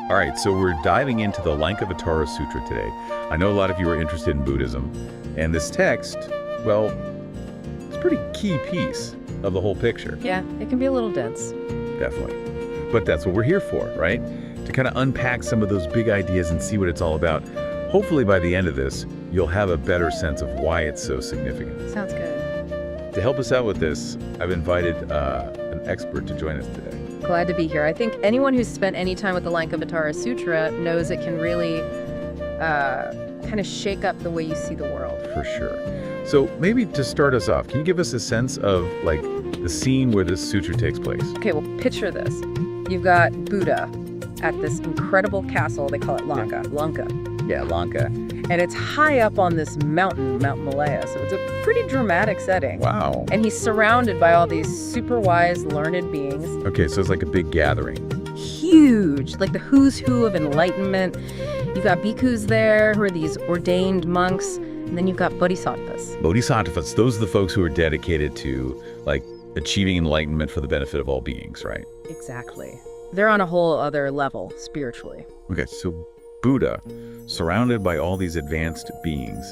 All right, so we're diving into the Lankavatara Sutra today. I know a lot of you are interested in Buddhism, and this text, well, it's a pretty key piece of the whole picture. Yeah, it can be a little dense. Definitely. But that's what we're here for, right? To kind of unpack some of those big ideas and see what it's all about. Hopefully by the end of this, you'll have a better sense of why it's so significant. Sounds good. To help us out with this, I've invited an expert to join us today. Glad to be here. I think anyone who's spent any time with the Lankavatara Sutra knows it can really kind of shake up the way you see the world. For sure. So maybe to start us off, can you give us a sense of like the scene where this sutra takes place? Okay, well, picture this. You've got Buddha at this incredible castle. They call it Lanka. Yeah, Lanka. And it's high up on this mountain, Mount Malaya. So it's a pretty dramatic setting. Wow. And he's surrounded by all these super wise, learned beings. Okay, so it's like a big gathering. Huge, like the who's who of enlightenment. You've got bhikkhus there, who are these ordained monks. And then you've got bodhisattvas. Bodhisattvas, those are the folks who are dedicated to like achieving enlightenment for the benefit of all beings, right? Exactly. They're on a whole other level spiritually. Okay, so Buddha, surrounded by all these advanced beings,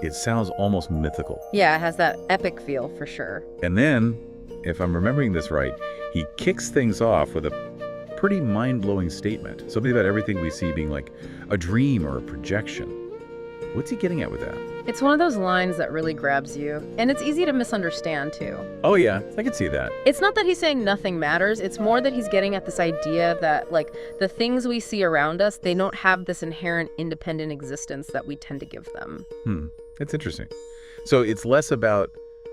it sounds almost mythical. Yeah, it has that epic feel for sure. And then, if I'm remembering this right, he kicks things off with a pretty mind-blowing statement. Something about everything we see being like a dream or a projection. What's he getting at with that? It's one of those lines that really grabs you, and it's easy to misunderstand too. Oh yeah, I can see that. It's not that he's saying nothing matters, it's more that he's getting at this idea that like the things we see around us, they don't have this inherent independent existence that we tend to give them. That's interesting. So it's less about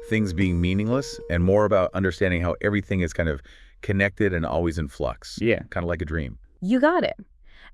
things being meaningless and more about understanding how everything is kind of connected and always in flux. Yeah. Kind of like a dream. You got it.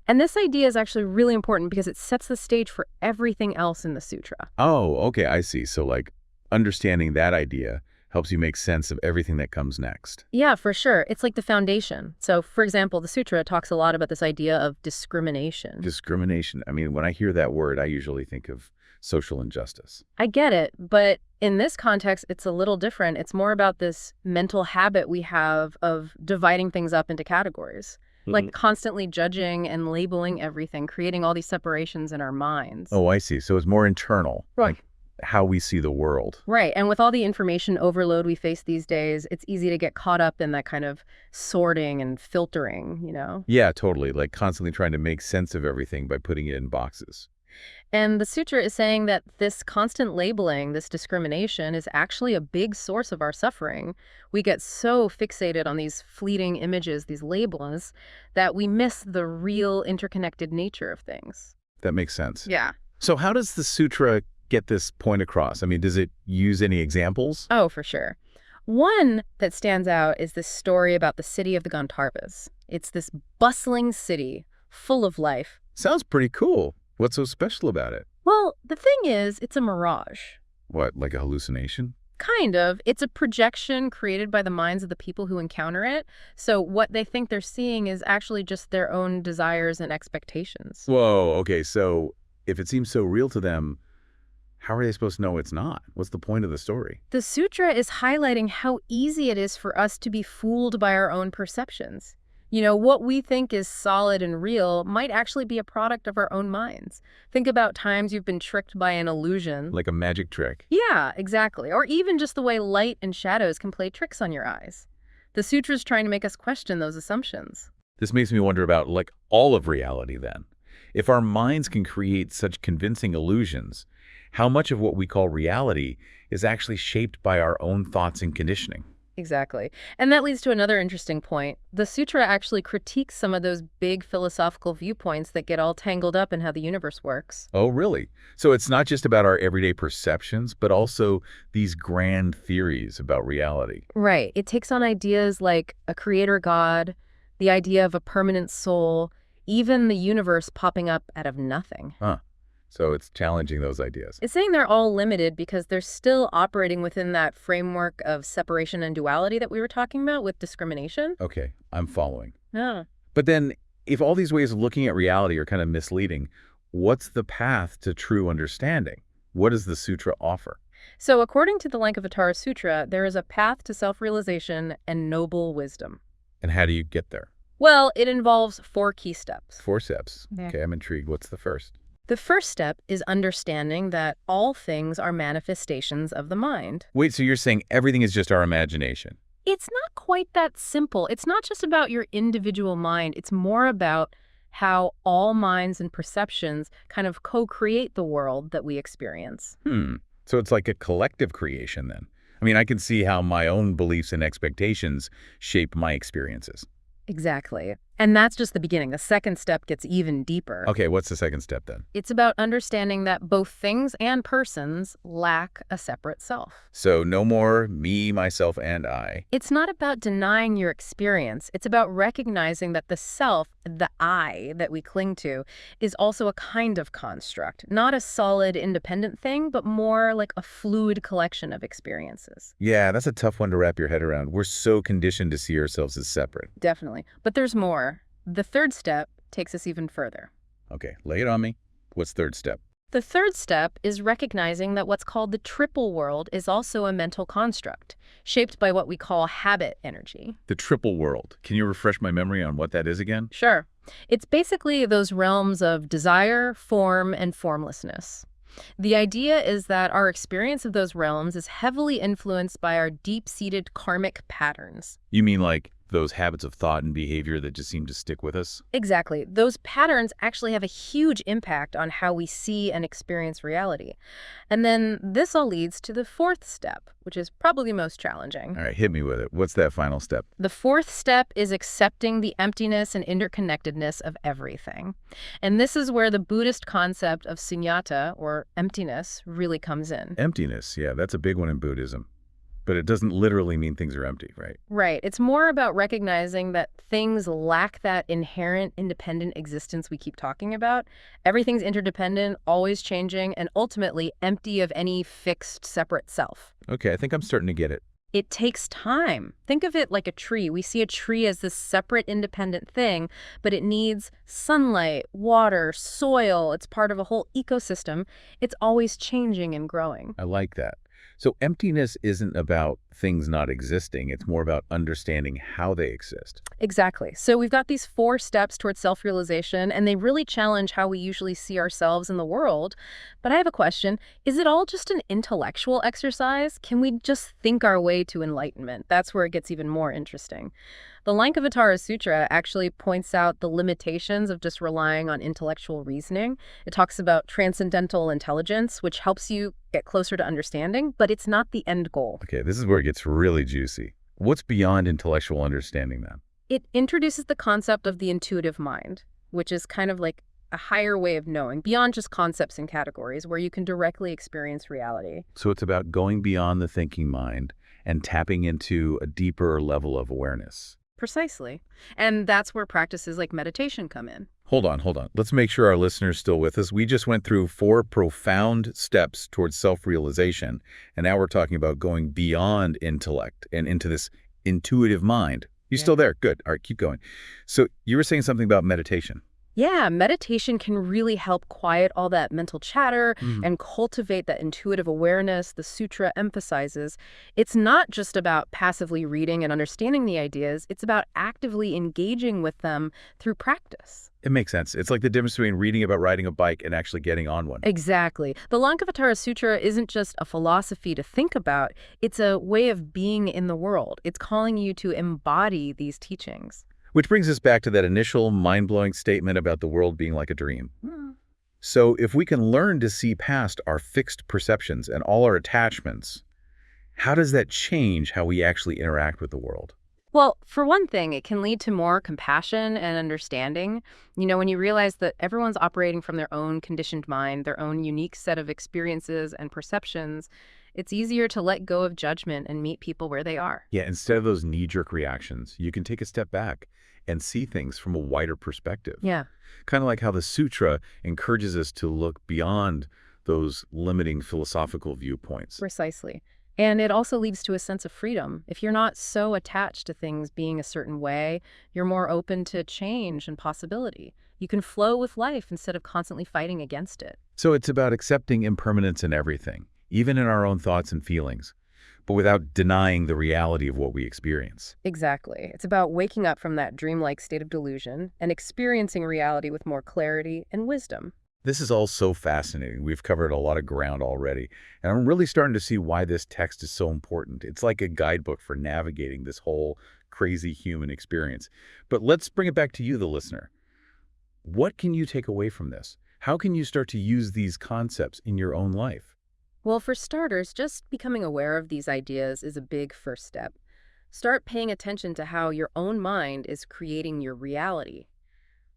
And this idea is actually really important because it sets the stage for everything else in the sutra. Oh, okay, I see. So like understanding that idea helps you make sense of everything that comes next. Yeah, for sure. It's like the foundation. So, for example, the sutra talks a lot about this idea of discrimination. Discrimination. I mean, when I hear that word, I usually think of social injustice. I get it, but in this context, it's a little different. It's more about this mental habit we have of dividing things up into categories. Like constantly judging and labeling everything, creating all these separations in our minds. Oh, I see. So it's more internal, Right. like how we see the world. Right. And with all the information overload we face these days, it's easy to get caught up in that kind of sorting and filtering, you know? Yeah, totally. Like constantly trying to make sense of everything by putting it in boxes. And the sutra is saying that this constant labeling, this discrimination, is actually a big source of our suffering. We get so fixated on these fleeting images, these labels, that we miss the real interconnected nature of things. That makes sense. Yeah. So how does the sutra get this point across? I mean, does it use any examples? Oh, for sure. One that stands out is this story about the city of the Gandharvas. It's this bustling city, full of life. Sounds pretty cool. What's so special about it? Well, the thing is, it's a mirage. What, like a hallucination? Kind of. It's a projection created by the minds of the people who encounter it. So what they think they're seeing is actually just their own desires and expectations. Whoa, okay, so if it seems so real to them, how are they supposed to know it's not? What's the point of the story? The sutra is highlighting how easy it is for us to be fooled by our own perceptions. You know, what we think is solid and real might actually be a product of our own minds. Think about times you've been tricked by an illusion. Like a magic trick. Yeah, exactly. Or even just the way light and shadows can play tricks on your eyes. The sutra's trying to make us question those assumptions. This makes me wonder about, like, all of reality then. If our minds can create such convincing illusions, how much of what we call reality is actually shaped by our own thoughts and conditioning? Exactly. And that leads to another interesting point. The sutra actually critiques some of those big philosophical viewpoints that get all tangled up in how the universe works. Oh, really? So it's not just about our everyday perceptions, but also these grand theories about reality. Right. It takes on ideas like a creator god, the idea of a permanent soul, even the universe popping up out of nothing. Huh. So it's challenging those ideas. It's saying they're all limited because they're still operating within that framework of separation and duality that we were talking about with discrimination. Okay, I'm following. Yeah. But then, if all these ways of looking at reality are kind of misleading, what's the path to true understanding? What does the sutra offer? So according to the Lankavatara Sutra, there is a path to self-realization and noble wisdom. And how do you get there? Well, it involves four key steps. Four steps. Yeah. Okay, I'm intrigued. What's the first? The first step is understanding that all things are manifestations of the mind. Wait, so you're saying everything is just our imagination? It's not quite that simple. It's not just about your individual mind. It's more about how all minds and perceptions kind of co-create the world that we experience. So it's like a collective creation then. I mean, I can see how my own beliefs and expectations shape my experiences. Exactly. And that's just the beginning. The second step gets even deeper. Okay, what's the second step then? It's about understanding that both things and persons lack a separate self. So no more me, myself, and I. It's not about denying your experience. It's about recognizing that the self, the I that we cling to, is also a kind of construct, not a solid, independent thing, but more like a fluid collection of experiences. Yeah, that's a tough one to wrap your head around. We're so conditioned to see ourselves as separate. Definitely. But there's more. The third step takes us even further. Okay, lay it on me. What's third step? The third step is recognizing that what's called the triple world is also a mental construct, shaped by what we call habit energy. The triple world. Can you refresh my memory on what that is again? Sure. It's basically those realms of desire, form, and formlessness. The idea is that our experience of those realms is heavily influenced by our deep-seated karmic patterns. You mean like those habits of thought and behavior that just seem to stick with us? Exactly. Those patterns actually have a huge impact on how we see and experience reality. And then this all leads to the fourth step, which is probably most challenging. All right, hit me with it. What's that final step? The fourth step is accepting the emptiness and interconnectedness of everything. And this is where the Buddhist concept of sunyata, or emptiness, really comes in. Emptiness. Yeah, that's a big one in Buddhism. But it doesn't literally mean things are empty, right? Right. It's more about recognizing that things lack that inherent independent existence we keep talking about. Everything's interdependent, always changing, and ultimately empty of any fixed, separate self. Okay, I think I'm starting to get it. It takes time. Think of it like a tree. We see a tree as this separate, independent thing, but it needs sunlight, water, soil. It's part of a whole ecosystem. It's always changing and growing. I like that. So emptiness isn't about things not existing. It's more about understanding how they exist. Exactly. So we've got these four steps towards self-realization, and they really challenge how we usually see ourselves in the world. But I have a question. Is it all just an intellectual exercise? Can we just think our way to enlightenment? That's where it gets even more interesting. The Lankavatara Sutra actually points out the limitations of just relying on intellectual reasoning. It talks about transcendental intelligence, which helps you get closer to understanding, but it's not the end goal. Okay, this is where it gets really juicy. What's beyond intellectual understanding then? It introduces the concept of the intuitive mind, which is kind of like a higher way of knowing, beyond just concepts and categories, where you can directly experience reality. So it's about going beyond the thinking mind and tapping into a deeper level of awareness. Precisely. And that's where practices like meditation come in. Hold on. Let's make sure our listeners still with us. We just went through 4 profound steps towards self-realization, and now we're talking about going beyond intellect and into this intuitive mind. You still there? Good. All right, keep going. So you were saying something about meditation. Yeah, meditation can really help quiet all that mental chatter and cultivate that intuitive awareness the sutra emphasizes. It's not just about passively reading and understanding the ideas, it's about actively engaging with them through practice. It makes sense. It's like the difference between reading about riding a bike and actually getting on one. Exactly. The Lankavatara Sutra isn't just a philosophy to think about, it's a way of being in the world. It's calling you to embody these teachings. Which brings us back to that initial mind-blowing statement about the world being like a dream. So if we can learn to see past our fixed perceptions and all our attachments, how does that change how we actually interact with the world? Well, for one thing, it can lead to more compassion and understanding. You know, when you realize that everyone's operating from their own conditioned mind, their own unique set of experiences and perceptions, it's easier to let go of judgment and meet people where they are. Yeah, instead of those knee-jerk reactions, you can take a step back and see things from a wider perspective. Yeah. Kind of like how the sutra encourages us to look beyond those limiting philosophical viewpoints. Precisely. And it also leads to a sense of freedom. If you're not so attached to things being a certain way, you're more open to change and possibility. You can flow with life instead of constantly fighting against it. So it's about accepting impermanence in everything, even in our own thoughts and feelings. but without denying the reality of what we experience. Exactly. It's about waking up from that dreamlike state of delusion and experiencing reality with more clarity and wisdom. This is all so fascinating. We've covered a lot of ground already, and I'm really starting to see why this text is so important. It's like a guidebook for navigating this whole crazy human experience. But let's bring it back to you, the listener. What can you take away from this? How can you start to use these concepts in your own life? Well, for starters, just becoming aware of these ideas is a big first step. Start paying attention to how your own mind is creating your reality.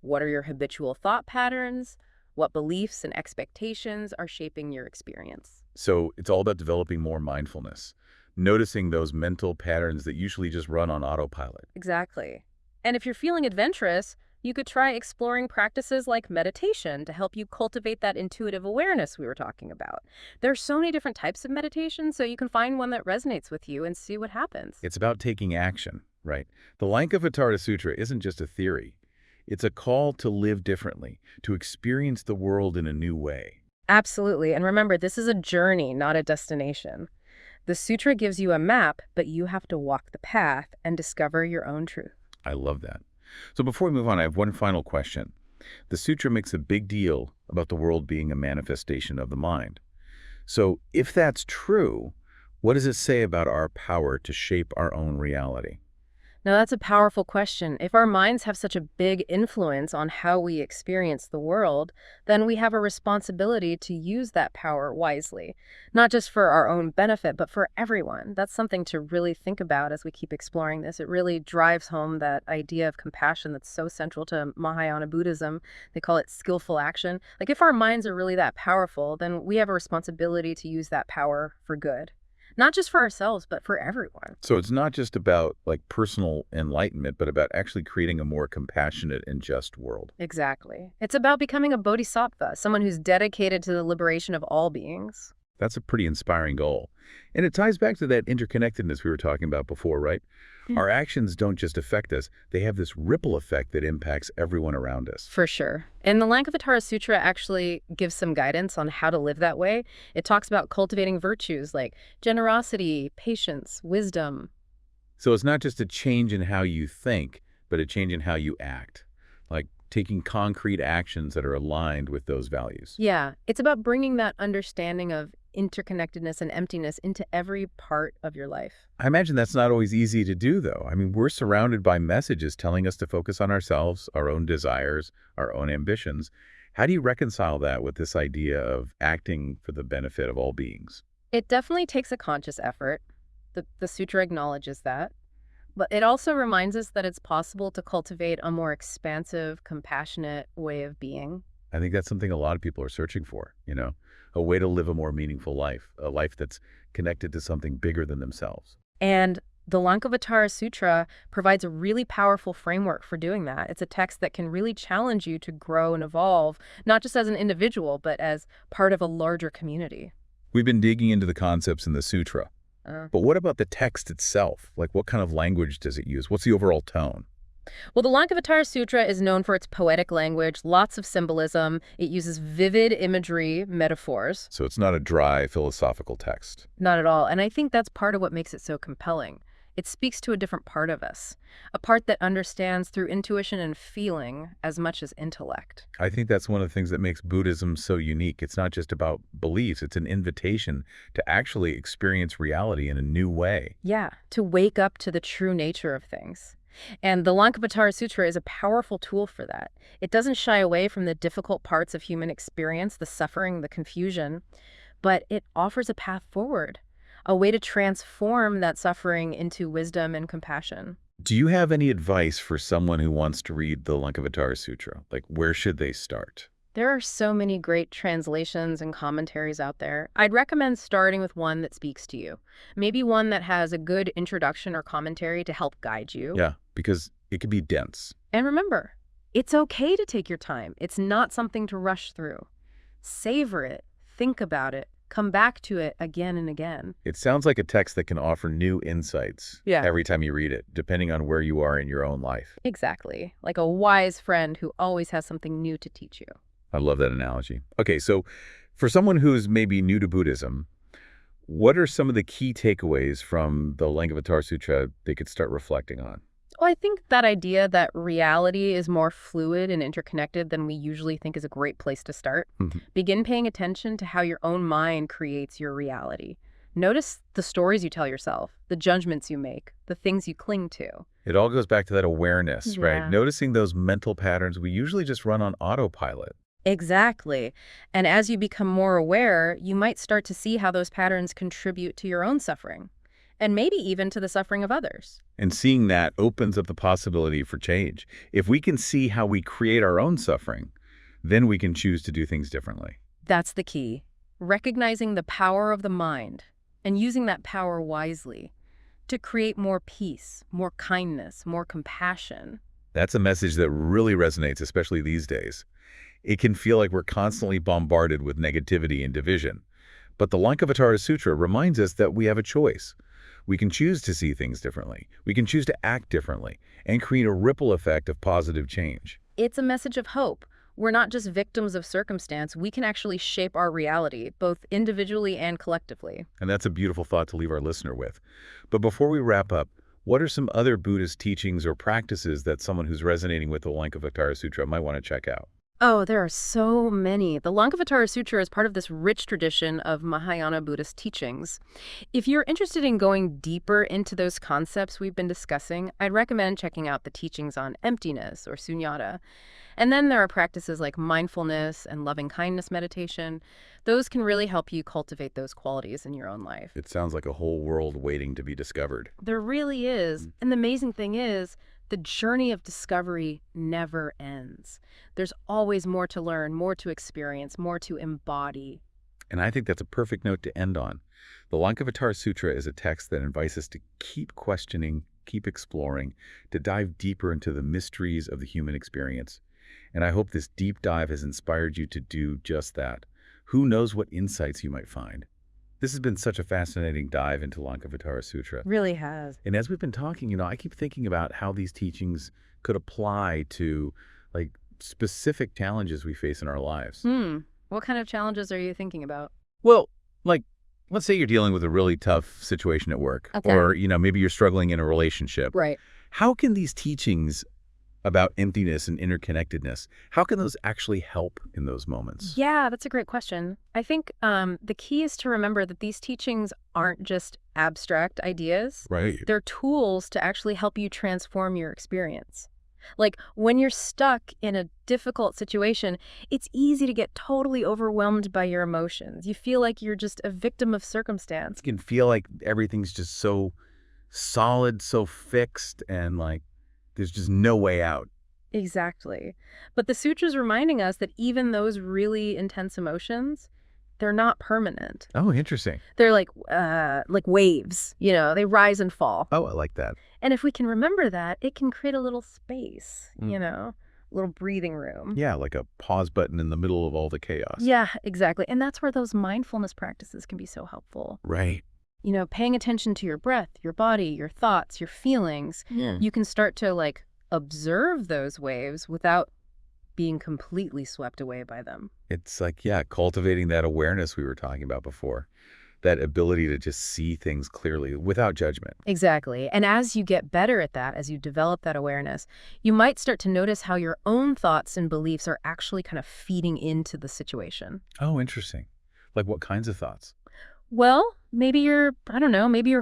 What are your habitual thought patterns? What beliefs and expectations are shaping your experience? So it's all about developing more mindfulness, noticing those mental patterns that usually just run on autopilot. Exactly. And if you're feeling adventurous, you could try exploring practices like meditation to help you cultivate that intuitive awareness we were talking about. There are so many different types of meditation, so you can find one that resonates with you and see what happens. It's about taking action, right? The Lankavatara Sutra isn't just a theory. It's a call to live differently, to experience the world in a new way. Absolutely. And remember, this is a journey, not a destination. The sutra gives you a map, but you have to walk the path and discover your own truth. I love that. So before we move on, I have one final question. The sutra makes a big deal about the world being a manifestation of the mind. So if that's true, what does it say about our power to shape our own reality? Now, that's a powerful question. If our minds have such a big influence on how we experience the world, then we have a responsibility to use that power wisely, not just for our own benefit, but for everyone. That's something to really think about as we keep exploring this. It really drives home that idea of compassion that's so central to Mahayana Buddhism. They call it skillful action. Like, if our minds are really that powerful, then we have a responsibility to use that power for good. Not just for ourselves, but for everyone. So it's not just about like personal enlightenment, but about actually creating a more compassionate and just world. Exactly. It's about becoming a bodhisattva, someone who's dedicated to the liberation of all beings. That's a pretty inspiring goal. And it ties back to that interconnectedness we were talking about before, right? Our actions don't just affect us, they have this ripple effect that impacts everyone around us. For sure. And the Lankavatara Sutra actually gives some guidance on how to live that way. It talks about cultivating virtues like generosity, patience, wisdom. So it's not just a change in how you think, but a change in how you act. Like taking concrete actions that are aligned with those values. Yeah, it's about bringing that understanding of interconnectedness and emptiness into every part of your life. I imagine that's not always easy to do, though. I mean, we're surrounded by messages telling us to focus on ourselves, our own desires, our own ambitions. How do you reconcile that with this idea of acting for the benefit of all beings? It definitely takes a conscious effort. The sutra acknowledges that. But it also reminds us that it's possible to cultivate a more expansive, compassionate way of being. I think that's something a lot of people are searching for, a way to live a more meaningful life, a life that's connected to something bigger than themselves. And the Lankavatara Sutra provides a really powerful framework for doing that. It's a text that can really challenge you to grow and evolve, not just as an individual, but as part of a larger community. We've been digging into the concepts in the sutra. But what about the text itself? Like, what kind of language does it use? What's the overall tone? Well, the Lankavatara Sutra is known for its poetic language, lots of symbolism. It uses vivid imagery, metaphors. So it's not a dry philosophical text. Not at all. And I think that's part of what makes it so compelling. It speaks to a different part of us, a part that understands through intuition and feeling as much as intellect. I think that's one of the things that makes Buddhism so unique. It's not just about beliefs. It's an invitation to actually experience reality in a new way. Yeah, to wake up to the true nature of things. And the Lankavatara Sutra is a powerful tool for that. It doesn't shy away from the difficult parts of human experience, the suffering, the confusion, but it offers a path forward, a way to transform that suffering into wisdom and compassion. Do you have any advice for someone who wants to read the Lankavatara Sutra? Like, where should they start? There are so many great translations and commentaries out there. I'd recommend starting with one that speaks to you. Maybe one that has a good introduction or commentary to help guide you. Yeah, because it can be dense. And remember, it's okay to take your time. It's not something to rush through. Savor it, think about it, come back to it again and again. It sounds like a text that can offer new insights every time you read it, depending on where you are in your own life. Exactly. Like a wise friend who always has something new to teach you. I love that analogy. Okay, so for someone who's maybe new to Buddhism, What are some of the key takeaways from the Lankavatara Sutra they could start reflecting on? Well, I think that idea that reality is more fluid and interconnected than we usually think is a great place to start. Mhm. Begin paying attention to how your own mind creates your reality. Notice the stories you tell yourself, the judgments you make, the things you cling to. It all goes back to that awareness, right? Yeah. Noticing those mental patterns we usually just run on autopilot. Exactly. And as you become more aware, you might start to see how those patterns contribute to your own suffering, and maybe even to the suffering of others. And seeing that opens up the possibility for change. If we can see how we create our own suffering, then we can choose to do things differently. That's the key. Recognizing the power of the mind and using that power wisely to create more peace, more kindness, more compassion. That's a message that really resonates, especially these days. It can feel like we're constantly bombarded with negativity and division. But the Lankavatara Sutra reminds us that we have a choice. We can choose to see things differently. We can choose to act differently and create a ripple effect of positive change. It's a message of hope. We're not just victims of circumstance. We can actually shape our reality, both individually and collectively. And that's a beautiful thought to leave our listener with. But before we wrap up, what are some other Buddhist teachings or practices that someone who's resonating with the Lankavatara Sutra might want to check out? Oh, there are so many. The Lankavatara Sutra is part of this rich tradition of Mahayana Buddhist teachings. If you're interested in going deeper into those concepts we've been discussing, I'd recommend checking out the teachings on emptiness or sunyata. And then there are practices like mindfulness and loving kindness meditation. Those can really help you cultivate those qualities in your own life. It sounds like a whole world waiting to be discovered. There really is. And the amazing thing is, the journey of discovery never ends. There's always more to learn, more to experience, more to embody. And I think that's a perfect note to end on. The Lankavatara Sutra is a text that invites us to keep questioning, keep exploring, to dive deeper into the mysteries of the human experience. And I hope this deep dive has inspired you to do just that. Who knows what insights you might find? This has been such a fascinating dive into Lankavatara Sutra. Really has. And as we've been talking, I keep thinking about how these teachings could apply to like specific challenges we face in our lives. What kind of challenges are you thinking about? Well, like, let's say you're dealing with a really tough situation at work, Okay. or, maybe you're struggling in a relationship. Right. How can these teachings about emptiness and interconnectedness, how can those actually help in those moments? Yeah, that's a great question. I think the key is to remember that these teachings aren't just abstract ideas. Right. They're tools to actually help you transform your experience. Like when you're stuck in a difficult situation, it's easy to get totally overwhelmed by your emotions. You feel like you're just a victim of circumstance. It can feel like everything's just so solid, so fixed, and like there's just no way out. Exactly. But the sutra's reminding us that even those really intense emotions, they're not permanent. Oh, interesting. They're like waves, they rise and fall. Oh, I like that. And if we can remember that, it can create a little space, Mm. a little breathing room. Yeah, like a pause button in the middle of all the chaos. Yeah, exactly. And that's where those mindfulness practices can be so helpful. Right. Paying attention to your breath, your body, your thoughts, your feelings. Yeah. You can start to observe those waves without being completely swept away by them. It's like, yeah, cultivating that awareness we were talking about before, that ability to just see things clearly without judgment. Exactly. And as you get better at that, as you develop that awareness, you might start to notice how your own thoughts and beliefs are actually kind of feeding into the situation. Oh, interesting. Like what kinds of thoughts? Well, maybe you're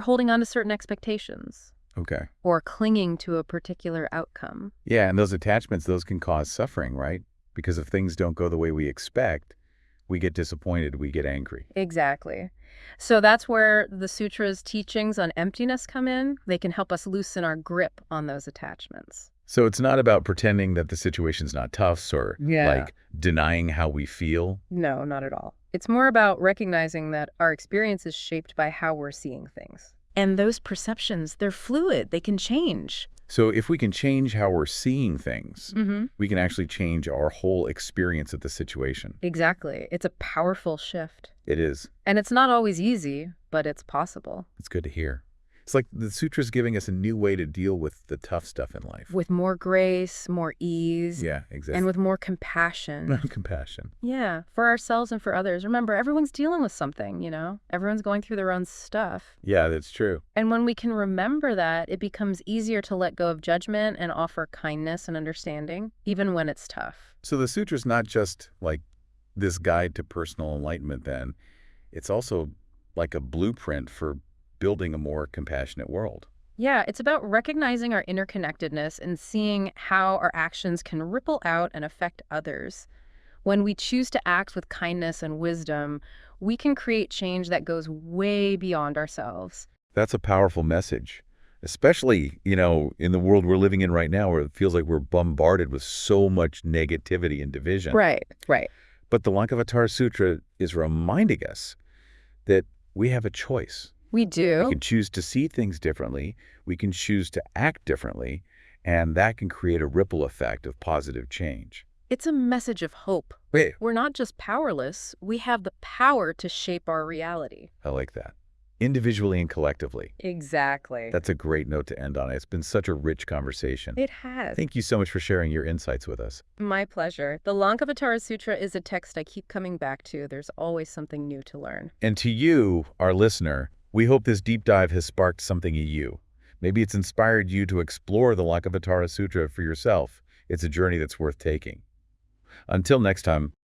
holding on to certain expectations Okay. or clinging to a particular outcome. Yeah, and those attachments, those can cause suffering, right? Because if things don't go the way we expect, we get disappointed, we get angry. Exactly. So that's where the sutra's teachings on emptiness come in. They can help us loosen our grip on those attachments. So it's not about pretending that the situation's not tough or like denying how we feel. No, not at all. It's more about recognizing that our experience is shaped by how we're seeing things. And those perceptions, they're fluid. They can change. So if we can change how we're seeing things, Mm-hmm. we can actually change our whole experience of the situation. Exactly. It's a powerful shift. It is. And it's not always easy, but it's possible. It's good to hear. It's like the sutra's giving us a new way to deal with the tough stuff in life. With more grace, more ease, Yeah, and exactly. with more compassion. Compassion. Yeah, for ourselves and for others. Remember, everyone's dealing with something, Everyone's going through their own stuff. Yeah, that's true. And when we can remember that, it becomes easier to let go of judgment and offer kindness and understanding, even when it's tough. So the sutra's not just like this guide to personal enlightenment then. It's also like a blueprint for building a more compassionate world. Yeah, it's about recognizing our interconnectedness and seeing how our actions can ripple out and affect others. When we choose to act with kindness and wisdom, we can create change that goes way beyond ourselves. That's a powerful message, especially, in the world we're living in right now where it feels like we're bombarded with so much negativity and division. Right, right. But the Lankavatara Sutra is reminding us that we have a choice. We We do. can choose to see things differently. We can choose to act differently. And that can create a ripple effect of positive change. It's a message of hope. Wait, We're not just powerless, we have the power to shape our reality. I like that. Individually and collectively. Exactly. That's a great note to end on. It's been such a rich conversation. It has. Thank you so much for sharing your insights with us. My pleasure. The Lankavatara Sutra is a text I keep coming back to. There's always something new to learn. And to you, our listener, we hope this deep dive has sparked something in you. Maybe it's inspired you to explore the Lankavatara Sutra for yourself. It's a journey that's worth taking. Until next time,